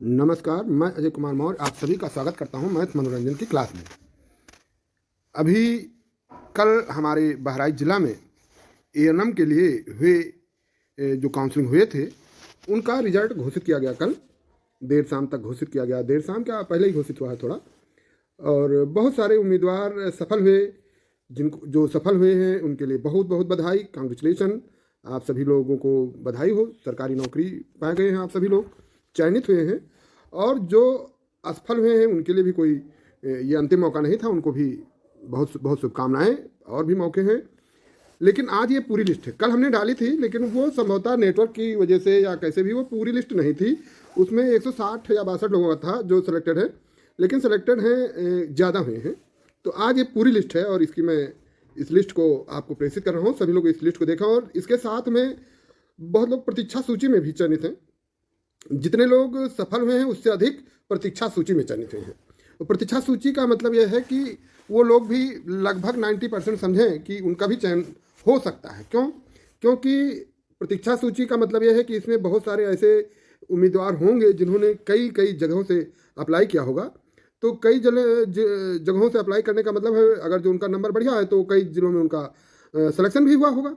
नमस्कार, मैं अजय कुमार मौर्य आप सभी का स्वागत करता हूं मैथ मनोरंजन की क्लास में। अभी कल हमारे बहराइच ज़िला में एएनएम के लिए हुए जो काउंसलिंग हुए थे उनका रिजल्ट घोषित किया गया। कल देर शाम तक घोषित किया गया, देर शाम क्या पहले ही घोषित हुआ है थोड़ा। और बहुत सारे उम्मीदवार सफल हुए। जिनको जो सफल हुए हैं उनके लिए बहुत बहुत बधाई, कांग्रेचुलेशन। आप सभी लोगों को बधाई हो, सरकारी नौकरी पा गए हैं, आप सभी लोग चयनित हुए हैं। और जो असफल हुए हैं उनके लिए भी कोई ये अंतिम मौका नहीं था, उनको भी बहुत बहुत शुभकामनाएं। और भी मौके हैं, लेकिन आज ये पूरी लिस्ट है। कल हमने डाली थी लेकिन वो संभवतः नेटवर्क की वजह से या कैसे भी वो पूरी लिस्ट नहीं थी। उसमें 160 या 62 लोगों का था जो सिलेक्टेड है, लेकिन सिलेक्टेड हैं ज़्यादा हुए हैं। तो आज ये पूरी लिस्ट है और इसकी मैं इस लिस्ट को आपको प्रेषित कर रहा हूँ। सभी लोग इस लिस्ट को देखा और इसके साथ में बहुत लोग प्रतीक्षा सूची में भी चयनित हैं। जितने लोग सफल हुए हैं उससे अधिक प्रतीक्षा सूची में चयनित हुए हैं। और प्रतीक्षा सूची का मतलब यह है कि वो लोग भी लगभग 90% समझें कि उनका भी चयन हो सकता है। क्योंकि प्रतीक्षा सूची का मतलब यह है कि इसमें बहुत सारे ऐसे उम्मीदवार होंगे जिन्होंने कई कई जगहों से अप्लाई किया होगा। तो कई जगहों से अप्लाई करने का मतलब है अगर जो उनका नंबर बढ़िया है तो कई जिलों में उनका सिलेक्शन भी हुआ होगा।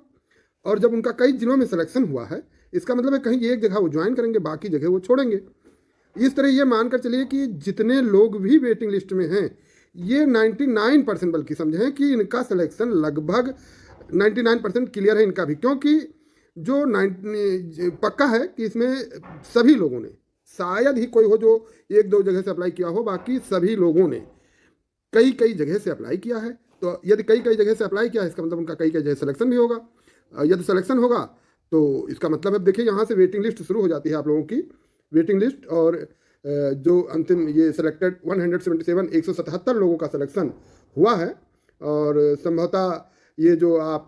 और जब उनका कई जिलों में सिलेक्शन हुआ है इसका मतलब है कहीं एक जगह वो ज्वाइन करेंगे, बाकी जगह वो छोड़ेंगे। इस तरह ये मानकर चलिए कि जितने लोग भी वेटिंग लिस्ट में हैं ये 99% बल्कि समझें कि इनका सिलेक्शन लगभग 99% क्लियर है इनका भी। क्योंकि जो पक्का है कि इसमें सभी लोगों ने, शायद ही कोई हो जो एक दो जगह से अप्लाई किया हो, बाकी सभी लोगों ने कई कई जगह से अप्लाई किया है। तो यदि कई कई जगह से अप्लाई किया है इसका मतलब उनका कई कई जगह सिलेक्शन भी होगा। यदि सिलेक्शन होगा तो इसका मतलब है देखिए यहाँ से वेटिंग लिस्ट शुरू हो जाती है आप लोगों की वेटिंग लिस्ट। और जो अंतिम ये सिलेक्टेड 177 लोगों का सिलेक्शन हुआ है। और संभवतः ये जो आप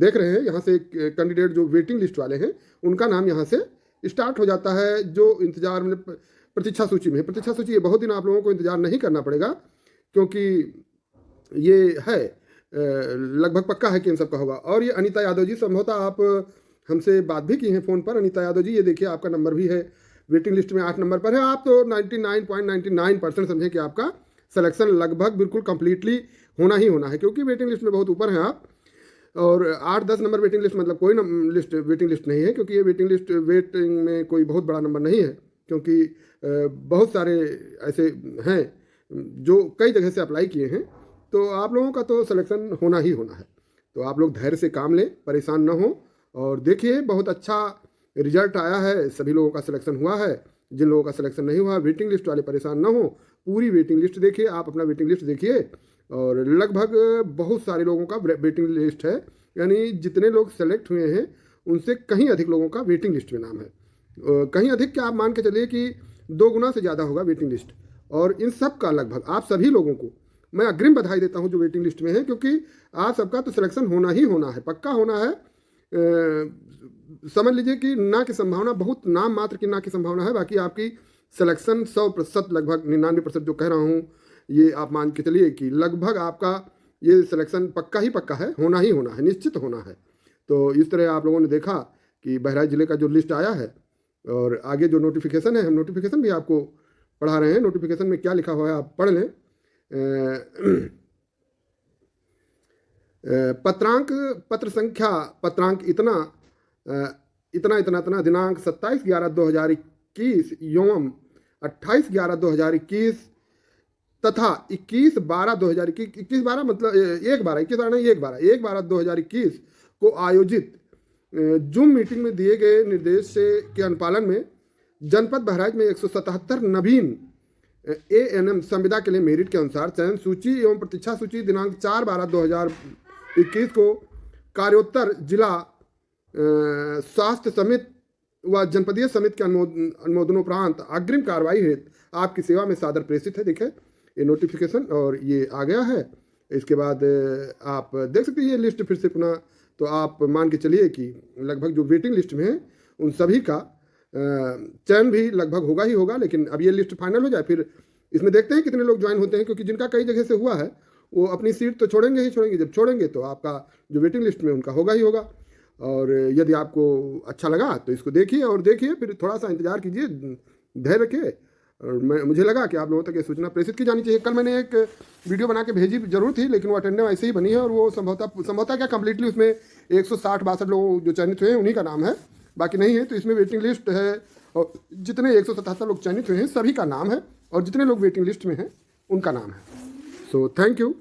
देख रहे हैं यहाँ से कैंडिडेट जो वेटिंग लिस्ट वाले हैं उनका नाम यहाँ से स्टार्ट हो जाता है। जो इंतजार में प्रतीक्षा सूची में है, प्रतीक्षा सूची ये बहुत दिन आप लोगों को इंतजार नहीं करना पड़ेगा क्योंकि ये है लगभग पक्का है कि इन सबका होगा। और ये अनीता यादव जी, संभवतः आप हमसे बात भी की हैं फ़ोन पर। अनीता यादव जी, ये देखिए आपका नंबर भी है वेटिंग लिस्ट में 8 नंबर पर है। आप तो 99.99% समझें कि आपका सिलेक्शन लगभग बिल्कुल कंप्लीटली होना ही होना है क्योंकि वेटिंग लिस्ट में बहुत ऊपर हैं आप। और 8-10 नंबर वेटिंग लिस्ट मतलब कोई लिस्ट वेटिंग लिस्ट नहीं है क्योंकि ये वेटिंग लिस्ट वेटिंग में कोई बहुत बड़ा नंबर नहीं है। क्योंकि बहुत सारे ऐसे हैं जो कई जगह से अप्लाई किए हैं। तो आप लोगों का तो सिलेक्शन होना ही होना है। तो आप लोग धैर्य से काम लें, परेशान न हो। और देखिए बहुत अच्छा रिजल्ट आया है, सभी लोगों का सिलेक्शन हुआ है। जिन लोगों का सिलेक्शन नहीं हुआ वेटिंग लिस्ट वाले परेशान न हो, पूरी वेटिंग लिस्ट देखिए, आप अपना वेटिंग लिस्ट देखिए। और लगभग बहुत सारे लोगों का वेटिंग लिस्ट है, यानी जितने लोग सेलेक्ट हुए हैं उनसे कहीं अधिक लोगों का वेटिंग लिस्ट में नाम है। कहीं अधिक क्या, आप मान के चलिए कि 2 गुना से ज़्यादा होगा वेटिंग लिस्ट। और इन सब का लगभग आप सभी लोगों को मैं अग्रिम बधाई देता हूं जो वेटिंग लिस्ट में है, क्योंकि आप सबका तो सिलेक्शन होना ही होना है, पक्का होना है। समझ लीजिए कि ना की संभावना, बहुत नाम मात्र की ना की संभावना है, बाकी आपकी सिलेक्शन 100% लगभग 99% जो कह रहा हूँ ये आप मान के चलिए कि लगभग आपका ये सिलेक्शन पक्का ही पक्का है, होना ही होना है, निश्चित होना है। तो इस तरह आप लोगों ने देखा कि बहराइच जिले का जो लिस्ट आया है और आगे जो नोटिफिकेशन है, हम नोटिफिकेशन भी आपको पढ़ा रहे हैं। नोटिफिकेशन में क्या लिखा हुआ है आप पढ़ लें। पत्र संख्या पत्रांक इतना इतना इतना इतना दिनांक 27/11/2021 एवं 28/11/2021 तथा 21/12/2021 21/12 मतलब 1/12 नहीं 1/12 को आयोजित जूम मीटिंग में दिए गए निर्देश के अनुपालन में जनपद बहराइच में 177 नवीन एएनएम संविदा के लिए मेरिट के अनुसार चयन सूची एवं प्रतीक्षा सूची दिनांक 4/12/2021 को कार्योत्तर जिला स्वास्थ्य समिति व जनपदीय समिति के अनुमोदनोपरांत अग्रिम कार्रवाई हेतु आपकी सेवा में सादर प्रेषित है। देखिए ये नोटिफिकेशन और ये आ गया है। इसके बाद आप देख सकते हैं ये लिस्ट फिर से पुनः। तो आप मान के चलिए कि लगभग जो वेटिंग लिस्ट में है उन सभी का चयन भी लगभग होगा ही होगा। लेकिन अब ये लिस्ट फाइनल हो जाए फिर इसमें देखते हैं कितने लोग ज्वाइन होते हैं, क्योंकि जिनका कई जगह से हुआ है वो अपनी सीट तो छोड़ेंगे ही छोड़ेंगे। जब छोड़ेंगे तो आपका जो वेटिंग लिस्ट में उनका होगा ही होगा। और यदि आपको अच्छा लगा तो इसको देखिए और देखिए, फिर थोड़ा सा इंतजार कीजिए, धैर्य रखिए। और मुझे लगा कि आप लोगों तक ये सूचना प्रेषित की जानी चाहिए। कल मैंने एक वीडियो बना के भेजी जरूर थी, लेकिन वो अटेंडेंस ऐसे ही बनी है, और वो संभवतः क्या कम्प्लीटली उसमें 160-62 लोग जो चयनित हुए हैं उन्हीं का नाम है, बाकी नहीं है। तो इसमें वेटिंग लिस्ट है, और जितने 177 लोग चयनित हुए हैं सभी का नाम है, और जितने लोग वेटिंग लिस्ट में हैं उनका नाम है। So thank you.